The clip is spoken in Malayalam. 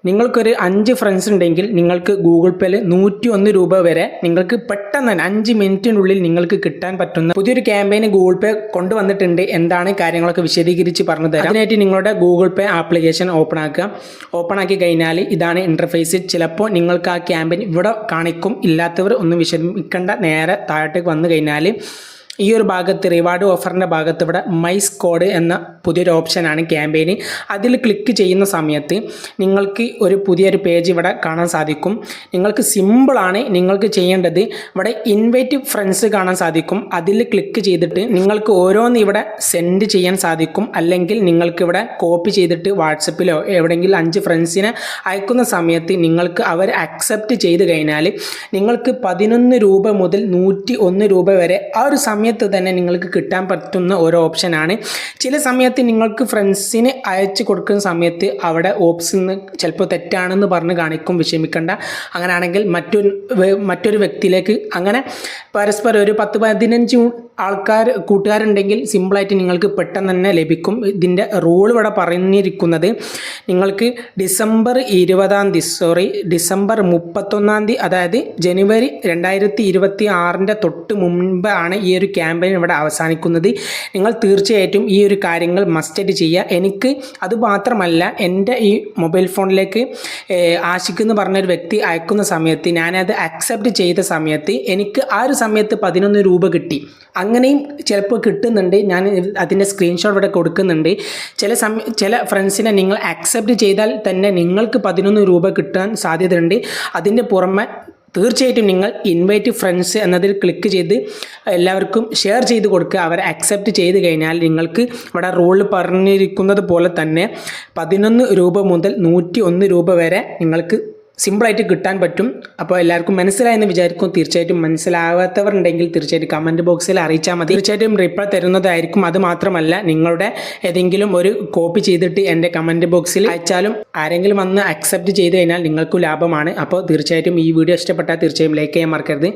നിങ്ങൾക്കൊരു 5 ഫ്രണ്ട്സ് ഉണ്ടെങ്കിൽ നിങ്ങൾക്ക് ഗൂഗിൾ പേയിൽ 101 രൂപ വരെ നിങ്ങൾക്ക് പെട്ടെന്ന് തന്നെ 5 മിനിറ്റിനുള്ളിൽ നിങ്ങൾക്ക് കിട്ടാൻ പറ്റുന്ന പുതിയൊരു ക്യാമ്പയിൻ ഗൂഗിൾ പേ കൊണ്ടുവന്നിട്ടുണ്ട്. എന്താണ് കാര്യങ്ങളൊക്കെ വിശദീകരിച്ച് പറഞ്ഞു തരാം. അതിനായിട്ട് നിങ്ങളുടെ ഗൂഗിൾ പേ ആപ്ലിക്കേഷൻ ഓപ്പൺ ആക്കി കഴിഞ്ഞാൽ ഇതാണ് ഇൻ്റർഫേസ്. ചിലപ്പോൾ നിങ്ങൾക്ക് ആ ക്യാമ്പയിൻ ഇവിടെ കാണിക്കും. ഇല്ലാത്തവർ ഒന്നും വിഷമിക്കേണ്ട. നേരെ താഴോട്ടേക്ക് വന്നു കഴിഞ്ഞാൽ ഈ ഒരു ഭാഗത്ത് റിവാർഡ് ഓഫറിൻ്റെ ഭാഗത്ത് ഇവിടെ മൈസ് കോഡ് എന്ന പുതിയൊരു ഓപ്ഷനാണ് ക്യാമ്പയിന്. അതിൽ ക്ലിക്ക് ചെയ്യുന്ന സമയത്ത് നിങ്ങൾക്ക് പുതിയൊരു പേജ് ഇവിടെ കാണാൻ സാധിക്കും. നിങ്ങൾക്ക് സിമ്പിളാണ്. നിങ്ങൾക്ക് ചെയ്യേണ്ടത് ഇവിടെ ഇൻവൈറ്റ് ഫ്രണ്ട്സ് കാണാൻ സാധിക്കും. അതിൽ ക്ലിക്ക് ചെയ്തിട്ട് നിങ്ങൾക്ക് ഓരോന്ന് ഇവിടെ സെൻഡ് ചെയ്യാൻ സാധിക്കും. അല്ലെങ്കിൽ നിങ്ങൾക്ക് ഇവിടെ കോപ്പി ചെയ്തിട്ട് വാട്സപ്പിലോ എവിടെയെങ്കിലും 5 ഫ്രണ്ട്സിനെ അയക്കുന്ന സമയത്ത് നിങ്ങൾക്ക് അവർ അക്സെപ്റ്റ് ചെയ്ത് കഴിഞ്ഞാൽ നിങ്ങൾക്ക് 11 രൂപ മുതൽ 101 രൂപ വരെ ആ ഒരു സമയത്ത് തന്നെ നിങ്ങൾക്ക് കിട്ടാൻ പറ്റുന്ന ഒരു ഓപ്ഷനാണ്. ചില സമയത്ത് നിങ്ങൾക്ക് ഫ്രണ്ട്സിന് അയച്ചു കൊടുക്കുന്ന സമയത്ത് അവിടെ ഓപ്ഷൻ ചിലപ്പോൾ തെറ്റാണെന്ന് പറഞ്ഞ് കാണിക്കും. വിഷമിക്കേണ്ട. അങ്ങനെയാണെങ്കിൽ മറ്റൊരു വ്യക്തിയിലേക്ക് അങ്ങനെ പരസ്പരം ഒരു 10-15 കൂട്ടുകാരുണ്ടെങ്കിൽ സിമ്പിളായിട്ട് നിങ്ങൾക്ക് പെട്ടെന്ന് തന്നെ ലഭിക്കും. ഇതിൻ്റെ റൂൾ ഇവിടെ പറഞ്ഞിരിക്കുന്നത് നിങ്ങൾക്ക് ഡിസംബർ 31 അതായത് ജനുവരി 2026 തൊട്ട് മുൻപാണ് ഈ ഒരു ക്യാമ്പയിൻ ഇവിടെ അവസാനിക്കുന്നത്. നിങ്ങൾ തീർച്ചയായിട്ടും ഈ ഒരു കാര്യങ്ങൾ മസ്റ്റായിട്ട് ചെയ്യുക. എനിക്ക് അതുമാത്രമല്ല, എൻ്റെ ഈ മൊബൈൽ ഫോണിലേക്ക് ആഷിഖ് എന്ന് പറഞ്ഞൊരു വ്യക്തി അയക്കുന്ന സമയത്ത് ഞാനത് അക്സെപ്റ്റ് ചെയ്ത സമയത്ത് എനിക്ക് ആ ഒരു സമയത്ത് 11 രൂപ കിട്ടി. അങ്ങനെയും ചിലപ്പോൾ കിട്ടുന്നുണ്ട്. ഞാൻ അതിൻ്റെ സ്ക്രീൻഷോട്ട് ഇവിടെ കൊടുക്കുന്നുണ്ട്. ചില ഫ്രണ്ട്സിനെ നിങ്ങൾ അക്സെപ്റ്റ് ചെയ്താൽ തന്നെ നിങ്ങൾക്ക് 11 രൂപ കിട്ടാൻ സാധ്യതയുണ്ട്. അതിൻ്റെ പുറമെ തീർച്ചയായിട്ടും നിങ്ങൾ ഇൻവൈറ്റ് ഫ്രണ്ട്സ് എന്നതിൽ ക്ലിക്ക് ചെയ്ത് എല്ലാവർക്കും ഷെയർ ചെയ്ത് കൊടുക്കുക. അവർ അക്സെപ്റ്റ് ചെയ്ത് കഴിഞ്ഞാൽ നിങ്ങൾക്ക് ഇവിടെ റൂളിൽ പറഞ്ഞിരിക്കുന്നത് പോലെ തന്നെ 11 രൂപ മുതൽ 101 രൂപ വരെ നിങ്ങൾക്ക് സിമ്പിളായിട്ട് കിട്ടാൻ പറ്റും. അപ്പോൾ എല്ലാവർക്കും മനസ്സിലായെന്ന് വിചാരിക്കും. തീർച്ചയായിട്ടും മനസ്സിലാവാത്തവരുണ്ടെങ്കിൽ തീർച്ചയായിട്ടും കമൻറ്റ് ബോക്സിൽ അറിയിച്ചാൽ മതി. തീർച്ചയായിട്ടും റിപ്ലൈ തരുന്നതായിരിക്കും. അത് മാത്രമല്ല, നിങ്ങളുടെ ഏതെങ്കിലും ഒരു കോപ്പി ചെയ്തിട്ട് എൻ്റെ കമൻറ്റ് ബോക്സിൽ അയച്ചാലും ആരെങ്കിലും വന്ന് അക്സെപ്റ്റ് ചെയ്ത് കഴിഞ്ഞാൽ നിങ്ങൾക്കും ലാഭമാണ്. അപ്പോൾ തീർച്ചയായിട്ടും ഈ വീഡിയോ ഇഷ്ടപ്പെട്ടാൽ തീർച്ചയായും ലൈക്ക് ചെയ്യാൻ മറക്കരുത്.